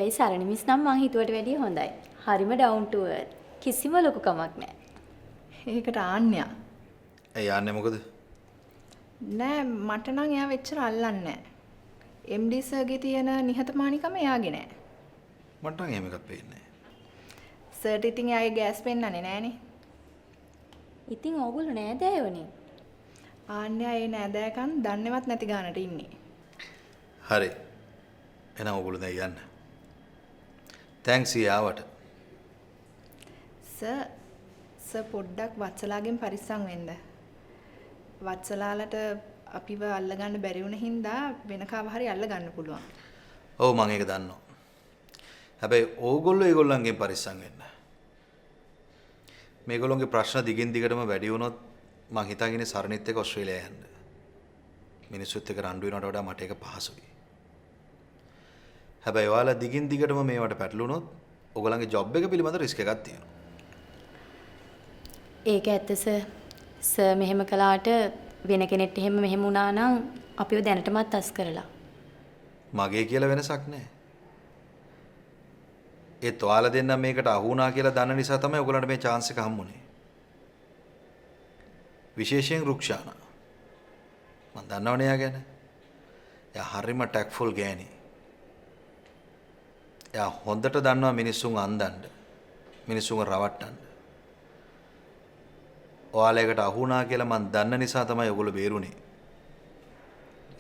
හැබැයි සරණ මිස් නම් මං හිතුවට වැඩිය හොඳයි. හරිම ඩවුන් ටු අර්ත්. කිසිම ලොකු කමක් නැහැ. ඒකට ආන්‍යා. ඒ යන්නේ මොකද? නෑ මට නම් එයා වෙච්චර අල්ලන්නේ නෑ. MD සර්ගේ තියෙන නිහතමානීකම එයාගේ නෑ. මට නම් එහෙම එකක් පේන්නේ සර්ට ඉතින් එයාගේ ගෑස් පෙන්නන්නේ නෑනේ. ඉතින් ඕගොල්ලෝ නෑදෑයෝනේ. ආන්‍යා ඒ නෑදෑකන් දන්නේවත් නැති ගානට ඉන්නේ. හරි. එහෙනම් ඔයගොල්ලෝ දැන් යන්න. තෑන්ක්ස් ඊයාවට. සර් පොඩ්ඩක් වත්සලාගෙන් පරිස්සම් වෙන්න. වත්සලාලට අපිව අල්ලගන්න බැරි වුණ හින්දා වෙන කාව හරි අල්ලගන්න පුළුවන්. ඔව් මම ඒක දන්නවා. හැබැයි ඕගොල්ලෝ ඒගොල්ලන්ගෙන් පරිස්සම් වෙන්න. මේගොල්ලෝගේ ප්‍රශ්න දිගින් දිගටම වැඩි වුණොත් මං හිතාගෙන සරණිත් එක්ක ඕස්ට්‍රේලියාව යන්න. මිනිස්සුත් එක්ක රණ්ඩු වෙනවට වඩා මට ඒක පහසුයි. හැබැයි ඔයාලා දිගින් දිගටම මේවට පැටළුනොත් ඔයගොල්ලන්ගේ ජොබ් එක පිළිබඳ රිස්ක් එකක් තියෙනවා. ඒක ඇත්ත සර් මෙහෙම කළාට වෙන කෙනෙක්ට එහෙම මෙහෙම වුණා නම් අපිව දැනටමත් අස් කරලා. මගේ කියලා වෙනසක් නැහැ. ඒත් ඔයාලා දෙන්න මේකට අහු වුණා කියලා දන්න නිසා තමයි ඔයගොල්ලන්ට මේ chance එක හම්බුනේ. විශේෂයෙන් රුක්ෂානා. මම දන්නවනේ එයා ගැන. එයා හරිම ටැක්ෆුල් ගෑණි. එයා හොඳට දන්නවා මිනිස්සුන් අන්දන්න. මිනිස්සුන්ව රවට්ටන්න. ඔයාලා එකට අහු වුණා කියලා මම දන්න නිසා තමයි ඔයගොල්ලෝ බේරුනේ.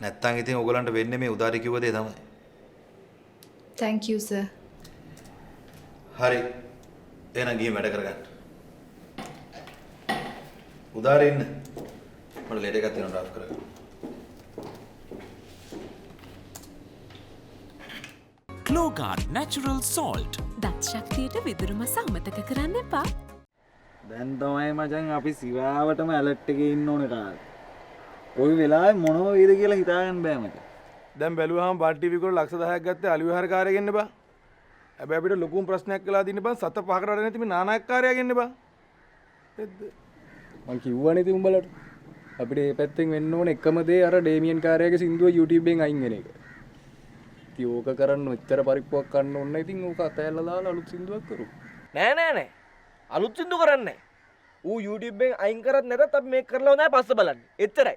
නැත්තම් ඉතින් ඔයගොල්ලන්ට වෙන්නේ මේ උදාරි කිව්ව දේ තමයි. Thank you sir. හරි. එහෙනම් ගිහින් වැඩ කරගන්න. උදාරේ ඉන්න. මට ලේට් එකක් තියෙනවා ඩ්‍රාෆ්ට් කරගන්න. Klogard Natural Salt. දත් ශක්තියට විදුරු මස අමතක කරන්න එපා. දැන් තමයි මචං අපි සිවාවටම ඇලර්ට් එකේ ඉන්න ඕනේ කාලේ. කොයි වෙලාවෙ මොනව වෙයිද කියලා හිතාගන්න බෑ මට. දැන් බැලුවාම බාට් ටීවී වල ලක්ෂ 10ක් ගත්තේ අලි විහාරකාරයෙක් එන්න බා. හැබැයි අපිට ලොකුම ප්‍රශ්නයක් වෙලා දින්න බා සත පහකට වඩා නැති මේ නානායක්කාරයෙක් එන්න බා. මං කිව්වනේ ඉතින් උඹලට. අපිට මේ පැත්තෙන් වෙන්න ඕනේ එකම දේ අර ඩේමියන් කාර්යයේ සින්දුව YouTube එකෙන් අයින් වෙන එක. ඉතින් ඕක කරන්න උත්තර පරිප්පුවක් ගන්න ඕන ඉතින් ඕක අතහැරලා දාලා අලුත් සින්දුවක් කරු. නෑ අලුත් සින්දු කරන්නේ ඌ YouTube එකෙන් අයින් කරත් නැතත් අපි මේක කරලා හොඳයි පස්ස බලන්න එච්චරයි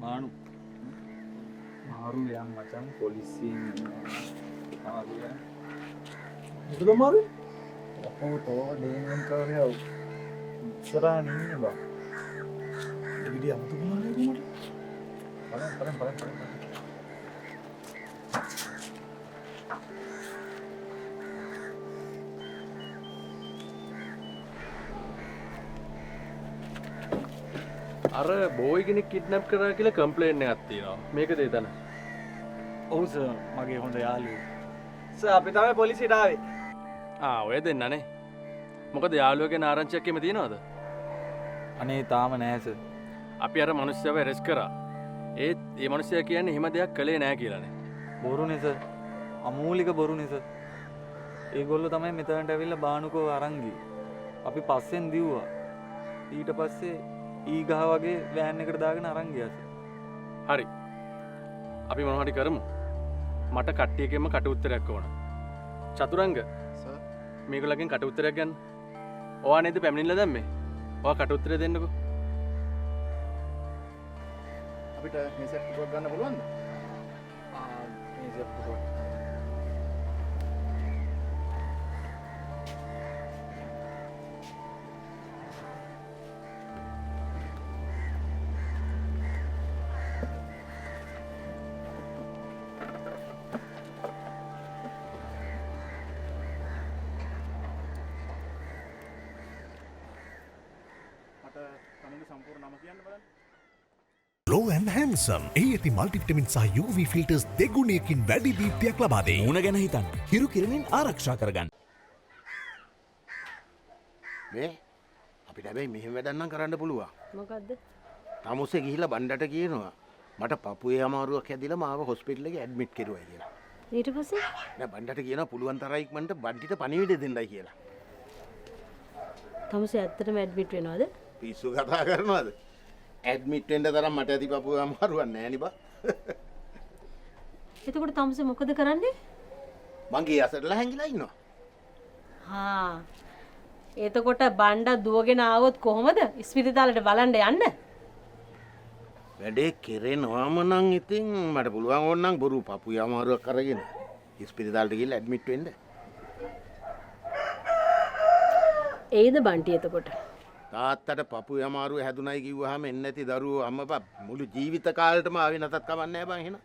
මානු මාරු යම් මචං පොලිසියෙන් මාරු යම් මොකද මාරු අපෝ තෝ ඩේමියන් කාර්යය ඉස්සරහා නින්නේ බා. ඒ විදිහ අමුතු මොනවද කොහමද බලන්න අර බෝයි කෙනෙක් කිඩ්නැප් කරා කියලා කම්ප්ලේන්ට් එකක් තියෙනවා. මේකද එතන? ඔව් සර් මගේ හොඳ යාළුවෝ. සර් අපි තමයි පොලිසියට ආවේ ඔය දෙන්නනේ. මොකද යාළුවගේ ආරංචියක් එමෙ තියෙනවද? අනේ තාම නෑ සර්. අපි අර මිනිස්සුව ඇරෙස්ට් කරා. ඒත් මේ මිනිස්සයා කියන්නේ එහෙම දෙයක් කළේ නෑ කියලානේ. බොරුනේ සර්. අමූලික බොරුනේ සර්. ඒගොල්ලෝ තමයි මෙතනට ඇවිල්ලා බානුකෝ අරන් ගියේ. අපි පස්සෙන් දිව්වා. ඊට පස්සේ ඊගහ වගේ වෑන් එකට දාගෙන අරන් ගියා සර්. හරි. අපි මොනවා හරි කරමු. මට කට්ටියකෙම කට උත්තරයක් ඕන. චතුරංග සර් මේගොල්ලන්ගෙන් කට උත්තරයක් ගන්න. ඔයා නේද පැමිණිලා දැම්මේ? ඔයා කට උත්තරය දෙන්නකෝ. අපිට මේ සෙට් එකක් ගන්න පුළුවන්ද? මේ සර් පුතෝ. Glow and Handsome. ඇති මල්ටිවිටමින් සහ UV ෆිල්ටර්ස් දෙගුණයකින් වැඩි දීප්තියක් ලබා දෙයි. මුණ ගැන හිතන්න. හිරු කිරණින් ආරක්ෂා කරගන්න. මේ අපිට හැබැයි මෙහෙම වැඩක් නම් කරන්න පුළුවන්. මොකද්ද? තමුසේ ගිහිල්ලා බණ්ඩට කියනවා මට පපුවේ අමාරුවක් හැදිලා මාව හොස්පිටල් එකේ ඇඩ්මිට් කරුවා කියලා. ඊට පස්සේ නෑ බණ්ඩට කියනවා පුළුවන් තරම් ඉක්මනට බඩිට පණිවිඩ දෙන්නයි කියලා. තමුසේ ඇත්තටම ඇඩ්මිට් වෙනවද? පිස්සු කතා කරනවද? ඇඩ්මිට් වෙන්න තරම් මට ඇති පපුවේ අමාරුවක් නැහැ නේ බා. එතකොට තමුසේ මොකද කරන්නේ? මං ගේ අසරලා හැංගිලා ඉන්නවා. හා එතකොට බණ්ඩ දුවගෙන ආවොත් කොහොමද ඉස්පිරිතාලෙට බලන්න යන්න? වැඩේ කෙරෙනවාම නම් ඉතින් මට පුළුවන් ඕනනම් බොරු පපුවේ අමාරුවක් අරගෙන ඉස්පිරිතාලට ගිහලා ඇඩ්මිට් වෙන්න. ඒද බන්ටි එතකොට? තාත්තට පපුවේ අමාරුව හැදුනයි කිව්වහම එන්නේ නැති දරුවෝ අම්මපා මුළු ජීවිත කාලෙටම ආවේ නැතත් කමක් නැහැ බං එහෙනම්.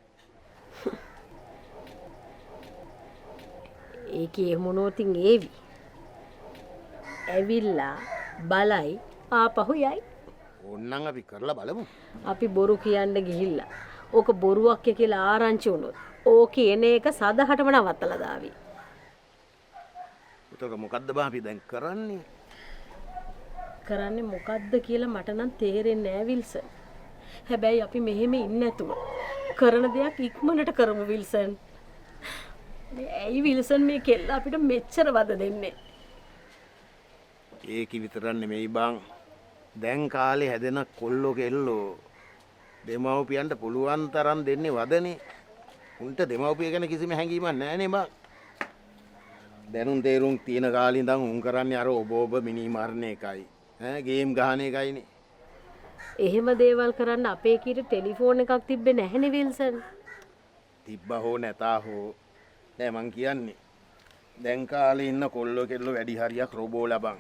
ඒකේ මොනෝතින් ඒවි. ඇවිල්ලා බලයි ආපහු යයි. ඕන්නම් අපි කරලා බලමු. අපි බොරු කියන්න ගිහිල්ලා ඕක බොරුවක් කියලා ආරංචි වුණොත් ඕකේ එන එක සදහටම නවත්තලා දාවි. ඒතකොට මොකද්ද බං අපි දැන් කරන්නේ? කරන්නේ මොකද්ද කියලා මට නම් තේරෙන්නේ නෑ විල්සන්. හැබැයි අපි මෙහෙම ඉන්නේ නැතුව කරන දෙයක් ඉක්මනට කරමු විල්සන්. ඇයි විල්සන් මේ කෙල්ල අපිට මෙච්චර වද දෙන්නේ? ඒක විතරක් නෙමෙයි බං. දැන් කාලේ හැදෙන කොල්ලෝ කෙල්ලෝ දෙමව්පියන්ට පුළුවන් තරම් දෙන්නේ වදනේ. උන්ට දෙමව්පිය ගැන කිසිම හැඟීමක් නැහැ නේ බං. දැනුම් තේරුම් තියෙන කාලේ ඉඳන් උන් කරන්නේ අර ඔබ මිනි මරණ එකයි. ගේම් ගහන එකයිනේ. එහෙම දේවල් කරන්න අපේ කීට ටෙලිෆෝන් එකක් තිබ්බේ නැහැනේ විල්සන්. තිබ්බා හෝ නැතා හෝ නෑ මං කියන්නේ. දැන් කාලේ ඉන්න කොල්ලෝ කෙල්ලෝ වැඩි හරියක් රොබෝ ලබන්.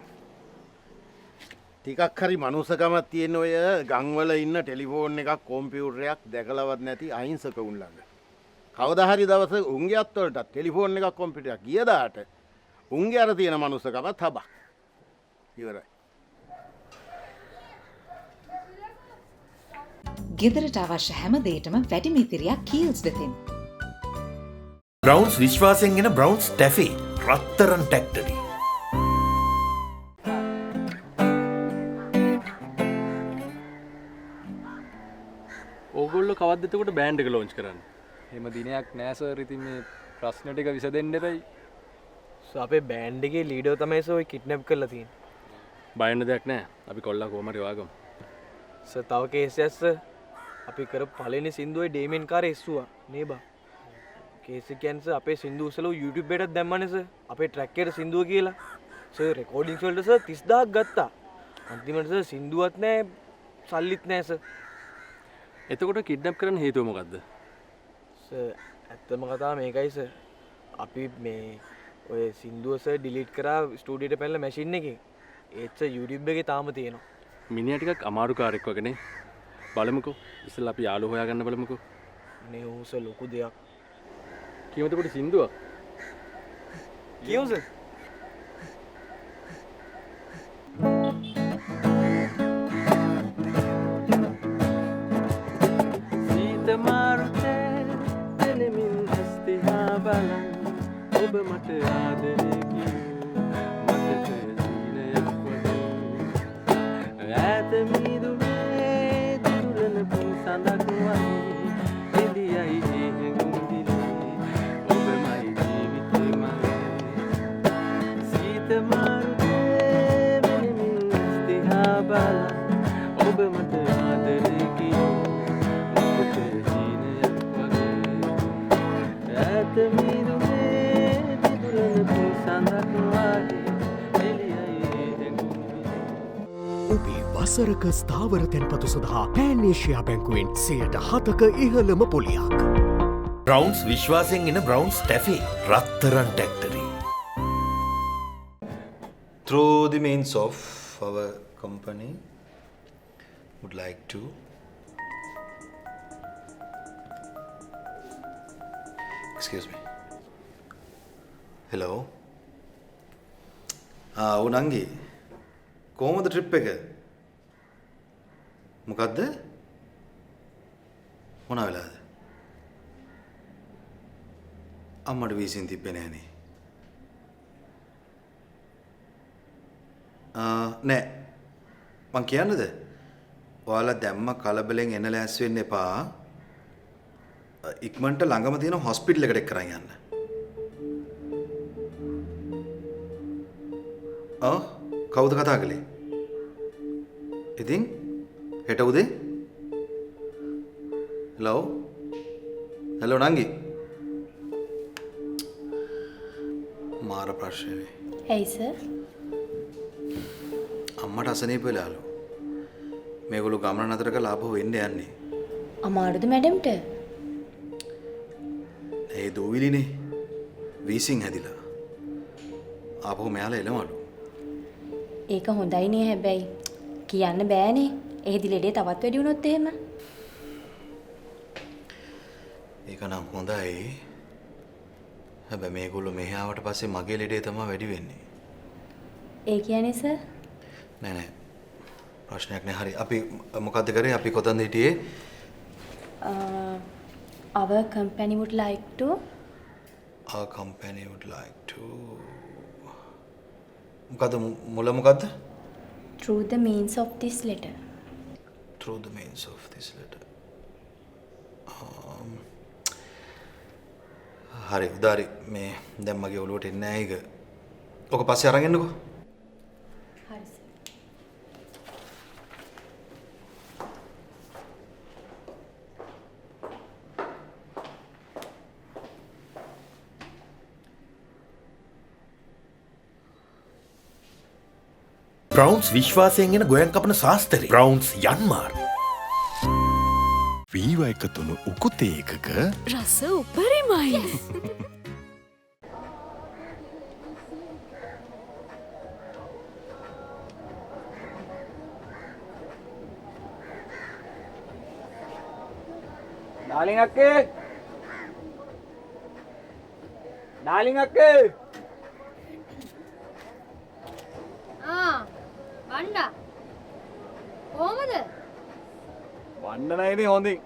ටිකක් හරි මනුස්සකමක් තියෙන ඔය ගම්වල ඉන්න ටෙලිෆෝන් එකක් කොම්පියුටරයක් දැකලවත් නැති අහිංසක උන් ළඟ. කවදා හරි දවසක උන්ගේ අත්වලට ටෙලිෆෝන් එකක් කොම්පියුටරයක් ගියදාට උන්ගේ අර තියෙන මනුස්සකමත් හබක්. ඉවරයි. ගෙදරට අවශ්‍ය හැම දෙයකටම වැඩි මිතිරියක් කීල්ස් වෙතින්. බ්‍රවුන්ස් විශ්වාසයෙන් එන බ්‍රවුන්ස් ටැෆි රත්තරන් ටැක්ටරි. ඕගොල්ලෝ කවද්ද එතකොට බෑන්ඩ් එක ලොන්ච් කරන්නේ? එහෙම දිනයක් නෑ සර්. ඉතින් මේ ප්‍රශ්න ටික විසඳෙන්න එපයි. අපේ බෑන්ඩ් එකේ ලීඩර් තමයි සර් ඔය කිඩ්නැප් කරලා තියෙන්නේ. බය වෙන්න දෙයක් නෑ. අපි කොල්ලා කොහම හරි හොයාගමු. සර් තව කේසයක් සර්. අපි කරපු පළවෙනි සින්දුවේ ඩේමන් කාරේ එස්සුවා නේ බා. කේස් එක කියන්නේ සර් අපේ සින්දු උසලෝ YouTube එකටත් දැම්මනේ සර්. අපේ ට්‍රැක් එකට සින්දුව කියලා. සර් රෙකෝඩින්ග්ස් වලට සර් 30000ක් ගත්තා. අන්තිමට සර් සින්දුවත් නෑ සල්ලිත් නෑ සර්. එතකොට කිඩ්නැප් කරන්න හේතුව මොකද්ද? සර් ඇත්තම කතාව මේකයි සර්. අපි මේ ඔය සින්දුව සර් ඩිලීට් කරා ස්ටුඩියෝට පැනලා මැෂින් එකෙන්. ඒත් සර් YouTube එකේ තාම තියෙනවා. මිනිහා ටිකක් අමාරු කාර්යයක් වගේනේ. බලමුකෝ. ඉස්සෙල්ලා අපි යාළුවෝ හොයාගන්න බලමුකෝ. නේ ඌ සර් ලොකු දෙයක්. කියමුද කොට සින්දුවක්? කියමු සර්. ඔබ මට ආදරේ කියූ මතක සීනයක් වගේ ඈත මිදුමේ දුරන පුසඳක් වගේ එළියයි එහෙඟුම් දිලේ ඔබමයි ජීවිතේ මගේ සීත මාරුතේ මෙනිමින් ස්තිහා බලන් ඔබ මට ආදරේ කියූ මතක සීනයක් වගේ ඈත මිදුමේ ඔබේ වසරක ස්ථාවර තැන්පතු සඳහා පෑන්නේෂයා බැංකුවෙන් 7% ඉහළම පොලියක්. බ්‍රවුන්ස් විශ්වාසයෙන් එන බ්‍රවුන්ස් ටැෆි රත්තරන් ටැක්ටරි. Through the means of our company, would like to excuse me. Hello. උනංගි කොහොමද ට්‍රිප් එක? මොකද්ද? මොන වෙලාවද? අම්මට වීසින් තිබ්බේ නෑනේ. නෑ. මං කියන්නද? ඔයාලා දැම්ම කලබලෙන් එන්න ලෑස්ති වෙන්න එපා. ඉක්මනට ළඟම තියෙන හොස්පිටල් එකට එක්කරන් යන්න. කවුද කතා කළේ? ඉතින් හෙට උදේ හෙලෝ නංගි මාර ප්‍රශ්නේ ඇයි සර්? අම්මට අසනීප වෙලාලු මේගොල්ලෝ ගමන නතර කරලා ආපහු එන්න යන්නේ අමාරුද මැඩම්ට? ඒ දූවිලිනේ වීසින් හැදිලා ආපහු මෙයාලා එළවලු ඒක හොඳයිනේ හැබැයි කියන්න බෑනේ. එහෙදි ලෙඩේ තවත් වැඩි වුණොත් එහෙම. ඒක නම් හොඳයි. හැබැයි මේගොල්ලෝ මෙහි ආවට පස්සේ මගේ ලෙඩේ තමයි වැඩි වෙන්නේ. ඒ කියන්නේ සර්? නෑ ප්‍රශ්නයක් නෑ. හරි අපි මොකද්ද කරේ? අපි කොතනද හිටියේ? Our company would like to මොකද්ද මුල මොකද්ද? through the means of this letter. හරි උදාරි මේ දැන් මගේ ඔළුවට එන්නේ නැහැ ඒක. ඔක පස්සේ අරන් එන්නකෝ. හරි සර්. බ්‍රවුන්ස් විශ්වාසයෙන් එන ගොයන් කපන ශාස්ත්‍රය බ්‍රවුන්ස් යන්මාර් වීව එකතුණු උකුතේ එකක රස උපරිමයි. ඩාලින් අක්කේ ඩාලින් අක්කේ වණ්ඩා කොහමද? වණ්ඩ නැයිනේ හොඳින්.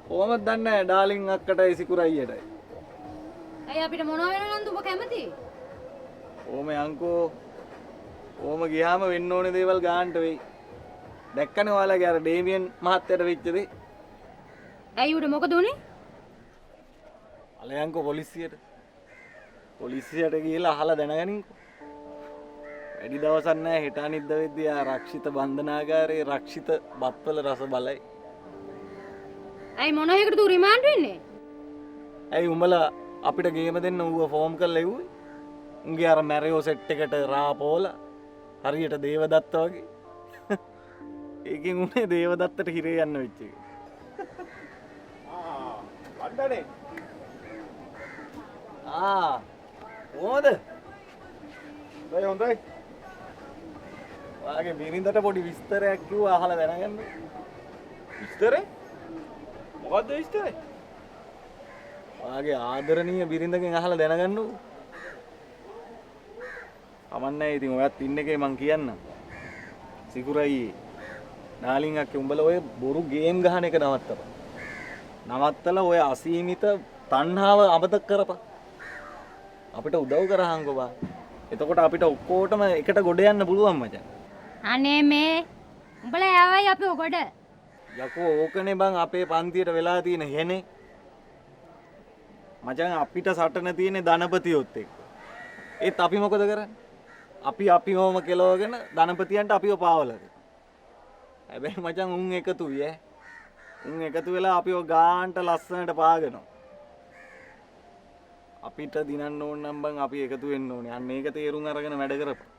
කොහමද දන්නේ නැහැ ඩාලින් අක්කටයි සිකුරයියටයි. ඇයි අපිට මොනවා වෙනවද ඔබ කැමති? ඕම යන්කෝ. ඕම ගියාම වෙන්න ඕනේ දේවල් ගාන්නට වෙයි. දැක්කනේ ඔයාලගේ අර ඩේමියන් මහත්තයට වෙච්ච දේ. ඇයි උඩ මොකද උනේ? අලයන්කෝ පොලිසියට. පොලිසියට ගිහලා අහලා දැනගනින්කෝ. වැඩි දවසක් නැහැ හෙට අනිද්දා වෙද්දී ආ රක්ෂිත බන්ධනාගාරයේ රක්ෂිත බත්වල රස බලයි. ඇයි මොන හේකටද උ රිමාන්ඩ් වෙන්නේ? ඇයි උඹලා අපිට ගේම දෙන්න ඌව ෆෝම් කරලා එව්වේ? උන්ගේ අර මැරියෝ සෙට් එකට රාපෝල හරියට දේවදත්ත වගේ. ඒකෙන් උනේ දේවදත්තට හිරේ යන්න වෙච්ච එක. වණ්ඩනේ. කොහොමද? හොඳයි. ඔයාගේ බිරිඳට පොඩි විස්තරයක් කිව්වා අහලා දැනගන්න. විස්තරේ? මොකද්ද විස්තරේ? ඔයාගේ ආදරණීය බිරිඳගෙන් අහලා දැනගන්නකො. කමන්නේ ඉතින් ඔයත් ඉන්න එකේ මං කියන්නම්. සිකුරයි නාලින් අක්කේ උඹලා ඔය බොරු ගේම් ගහන එක නවත්තපන්. නවත්තලා ඔය අසීමිත තණ්හාව අමතක කරපන්. අපිට උදව් කරහංකෝ බා. එතකොට අපිට ඔක්කොටම එකට ගොඩ යන්න පුළුවන් මචං. අනේ මේ උඹලා ආවයි අපි ඔගොඩ. යකෝ ඕකනේ බං අපේ පන්තියට වෙලා තියෙන හෙනේ. මචං අපිට සටන තියෙන්නේ ධනපතියොත් එක්ක. ඒත් අපි මොකද කරන්නේ? අපිවම කෙලවගෙන ධනපතියන්ට අපිව පාවලද. හැබැයි මචං උන් එකතු විය. උන් එකතු වෙලා අපිව ගාන්ට ලස්සනට පාගනවා. අපිට දිනන්න ඕන නම් බං අපි එකතු වෙන්න ඕනේ. අන්න ඒක තේරුම් අරගෙන වැඩ කරපන්.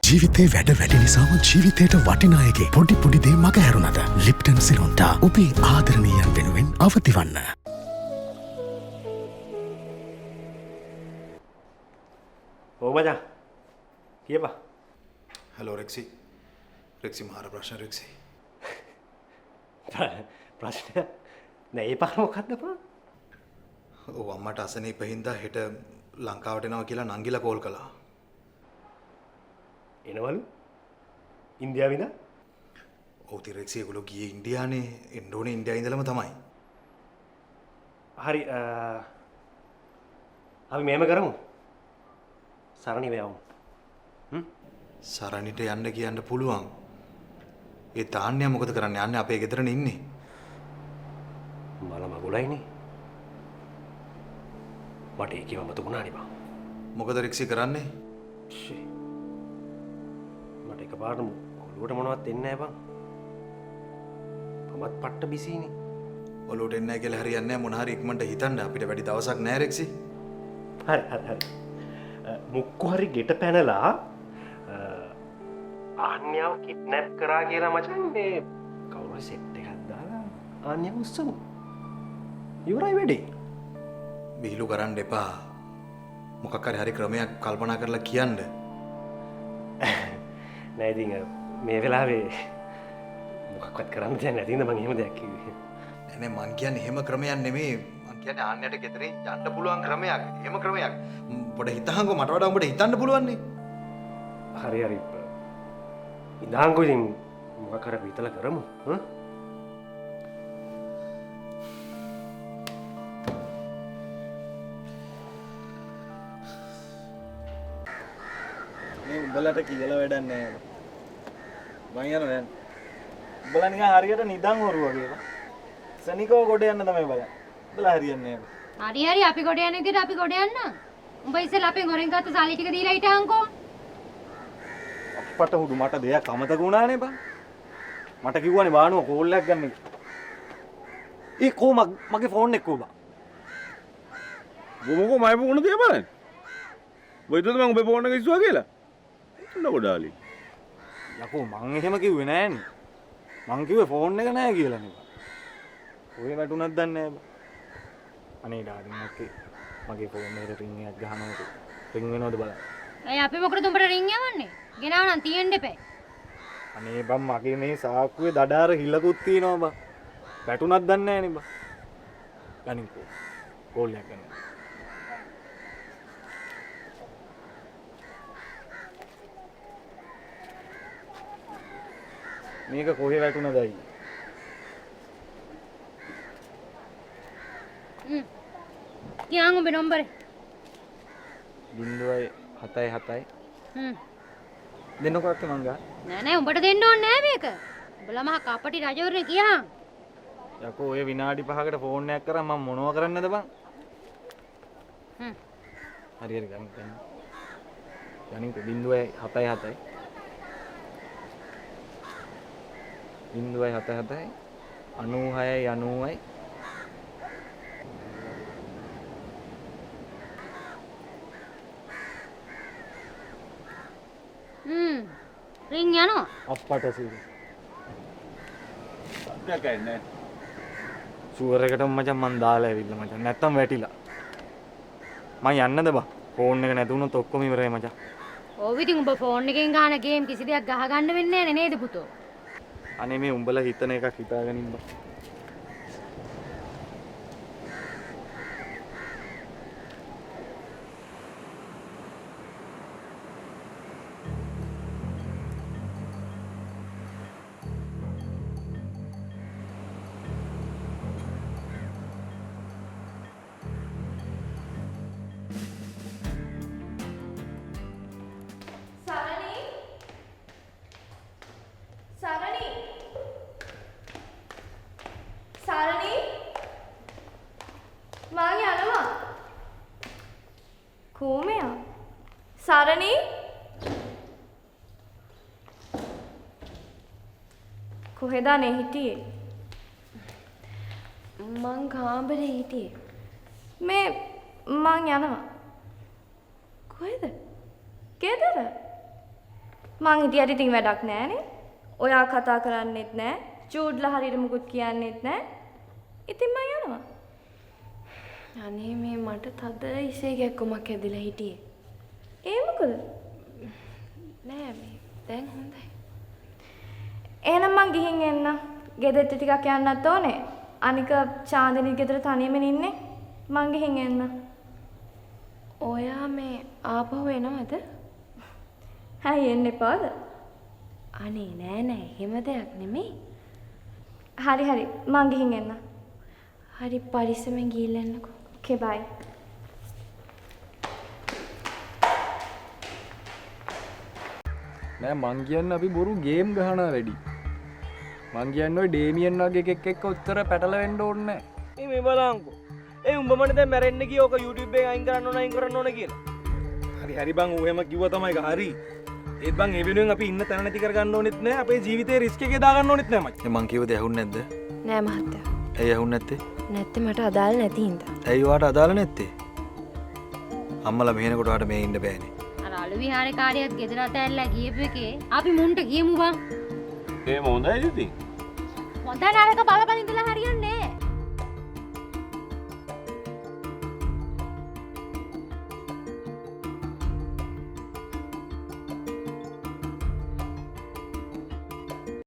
ජීවිතේ වැඩ වැඩි නිසාම ජීවිතයට වටිනායකේ පොඩි පොඩි දේ මග හැරුණද ලිප්ටන් සිරොන්ටා ඔබේ ආදරණීයන් වෙනුවෙන් අවතිවන්න. ඕ මචං කියපන්. හෙලෝ රෙක්සි. රෙක්සි මාර ප්‍රශ්න රෙක්සි. ප්‍රශ්න නෑ ඒ පාර මොකද්ද බං? ඔව් අම්මට අසනීප හින්දා හෙට ලංකාවට එනවා කියලා නංගිලා කෝල් කළා. එනවලු? ඉන්දියාවේ ඉඳන්? ඔව් තිරෙක්සි ඒගොල්ලෝ ගියේ ඉන්දියානේ. එන්න ඕනේ ඉන්දියාවේ ඉඳලම තමයි. හරි අපි මෙහෙම කරමු. සරණි වෙවමු. සරණිට යන්න කියන්න පුළුවන්. ඒ තාන්නයා මොකද කරන්නේ? යන්නේ අපේ ගෙදරනේ ඉන්නේ. මල මගුලයිනේ. මට ඒකම මතකුණානේ බං. මොකද රික්සි කරන්නේ? මට එකපාරටම ඔළුවට මොනවත් එන්නේ නැහැ බං. මමත් පට්ට බිසිනේ. ඔලුවට එන්නේ නැහැ කියලා හරියන්නේ නැහැ. මොන හරි ඉක්මනට හිතන්න අපිට වැඩි දවසක් නැහැ රෙක්සි. හරි. මුක්කු හරි ගෙට පැනලා ආන්‍යාව කිඩ්නැප් කරා කියලා මචං මේ කවුරු සෙට් එකක් දාලා ආන්‍යාව උස්සමු. ඉවරයි වැඩේ. විහිළු කරන්න එපා. මොකක් හරි ක්‍රමයක් කල්පනා කරලා කියන්න. නෑ ඉතින් මේ වෙලාවේ මොකක්වත් කරන්න දෙයක් නැතිනම් මම එහෙම දෙයක් කිව්වේ. නෑ මං කියන්නේ එහෙම ක්‍රමයක් නෙමෙයි. මං කියන්නේ ආන්නයට ගෙදරින් යන්න පුළුවන් ක්‍රමයක්. එහෙම ක්‍රමයක්. පොඩ හිතහංගෝ මට වඩා උඹට හිතන්න පුළුවන් නේ. හරි. ඉඳාංගෝ ඉතින් මොකක් හරි විතල කරමු. මේ උඹලට කියලා වැඩක් නැහැ. මං යනවා දැන්. උඹලා නිකන් හරියට නිදන් හොරු වගේ බා. සනිකව ගොඩ යන්න තමයි බලන්නේ. උඹලා හරියන්නේ නැහැ. හරි අපි ගොඩ යන විදිහට අපි ගොඩ යන්න. උඹ ඉස්සෙල්ලා අපෙන් හොරෙන් ගත්ත සල්ලි ටික දීලා හිටහන්කෝ. අප්පට හුඩු මට දෙයක් අමතක වුණානේ බා. මට කිව්වනේ බානුව කෝල් එකක් ගන්න කියලා. ඒ කෝ මගේ ෆෝන් එක කෝ බා. මොකෝ මම ෆෝන් එක බලන්න. වෙයිද මම ඔබේ ෆෝන් එක ඉස්සුවා කියලා. නෝ ඩාලි. යකෝ මං එහෙම කිව්වේ නෑනේ. මං කිව්වේ ෆෝන් එක නෑ කියලා නේ. ඔය වැටුණක් දන්නේ නෑ බා. අනේ ඩාඩි මගේ ෆෝන් එකට රින් එකක් ගහනකොට රින් වෙනවද බලන්න. ඒ අපි මොකටද උඹට රින් යවන්නේ? ගෙනාව නම් තියෙන්න එපා. අනේ බම් මගේ මේ සාක්කුවේ දඩාර හිලකුත් තියෙනවා බා. වැටුණක් දන්නේ නෑනේ බා. ගනින්කෝ. කෝල් එකක් ගන්න. මේක කොහේ වැටුණදයි? කියන් උඹේ නම්බරේ 077 දෙන්නකො අක්කේ මං ගා. නෑ උඹට දෙන්න ඕනේ නෑ මේක. උඹලා මහ කපටි රජවරුනේ කියහන්. යකෝ ඔය විනාඩි 5කට ෆෝන් එකක් කරා මම මොනව කරන්නද බං? හරි ගන්න. යනින්කෝ 077 077 96 90යි රින් යනවා. අප්පට සීරි. සත්‍යකයි නෑ. ෂුවර් එකටම මචං මං දාලා ඇවිල්ලා මචං. නැත්තම් වැටිලා. මං යන්නද බා? ෆෝන් එක නැතුනොත් ඔක්කොම ඉවරයි මචං. ඔව් ඉතින් උඹ ෆෝන් එකෙන් ගහන ගේම් කිසි දෙයක් ගහ ගන්න වෙන්නේ නැහැ නේද පුතෝ? අනේ මේ උඹලා හිතන එකක් හිතාගෙන ඉන්න බා. සරණී කොහෙද අනේ හිටියේ? මං කාමරේ හිටියේ. මේ මං යනවා. කොහෙද? ගෙදර. මං හිටියට ඉතින් වැඩක් නෑනේ. ඔයා කතා කරන්නෙත් නෑ. ජූඩ්ලා හරියට මුකුත් කියන්නෙත් නෑ. ඉතින් මං යනවා. අනේ මේ මට තද ඉසේ ගැක්කුමක් ඇදිලා හිටියේ. ඒ මොකද? නෑ මේ දැන් හොඳයි. එහෙනම් මං ගිහින් එන්න. ගෙදරට ටිකක් යන්නත් ඕනේ. අනික චාන්දිනී ගෙදර තනියම ඉන්නේ. මං ගිහින් එන්න. ඔයා මේ ආපහු එනවද? හයි එන්න එපාද? අනේ නෑ නෑ එහෙම දෙයක් නෙමෙයි. හරි මං ගිහින් එන්න. හරි පරිස්සමෙන් ගිහිල්ලා එන්නකෝ. Okay bye. නෑ මං කියන්නේ අපි බොරු ගේම් ගහනවා වැඩි. මං කියන්නේ ඔය ඩේමියන් වගේ එකෙක් එක්ක උත්තර පැටල වෙන්න ඕනේ නෑ. මේ බලංකෝ. ඒ උඹමනේ දැන් මැරෙන්න ගිය ඕක YouTube එකෙන් අයින් කරන්න ඕන කියලා. හරි බං ඌ එහෙම කිව්වා තමයි ඒක හරි. ඒත් බං ඒ වෙනුවෙන් අපි ඉන්න තැන නැති කර ගන්න ඕනෙත් නෑ. අපේ ජීවිතේ රිස්ක් එකේ දා ගන්න ඕනෙත් නෑ මචං. මං කිව්ව දේ ඇහුන්නේ නැද්ද? නෑ මහත්තයා. ඇයි ඇහුන්නේ නැත්තේ? නැත්තේ මට අදාළ නැති හින්දා. ඇයි ඔයාට අදාළ නැත්තේ? අම්මලා මෙහෙනකොට ඔයාට මේ ඉන්න බෑනේ. අර අලු විහාරේ කාරියත් ගෙදර අතැල්ලා ගියපු එකේ අපි මුන්ට ගියමු බං. ඒ මොඳයි ඉතින්. හොඳ නරක බලපන් ඉඳලා හරියන්නේ